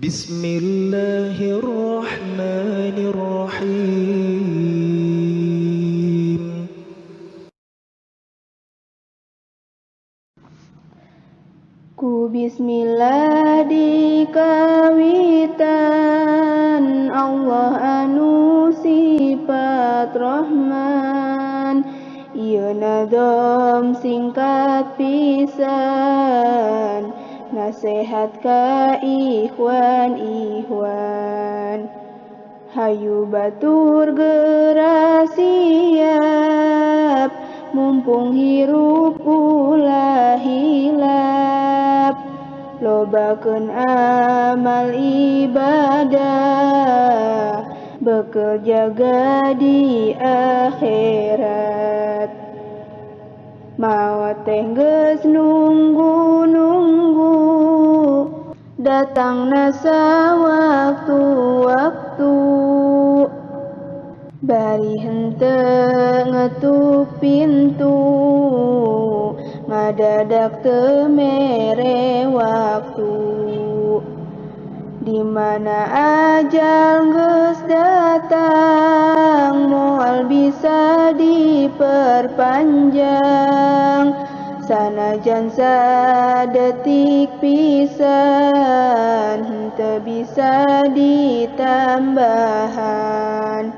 Bismillahirrahmanirrahim. Ku bismillah dikawitan Allah anu sifat Rahman. Ieu nadom singkat pisan nasehat ka ikhwan. Hayu batur geura siap mumpung hirup ulah hilap. Lobakeun amal ibadah bekel jaga di akhirat. Maot teh geus nunggu datangna sawaktu-waktu. Bari henteu ngetuk pintu ngadadak teu mere waktu. Di mana ajal geus datang moal bisa diperpanjang. Sanajan sadetik pisan teu bisa ditambahan.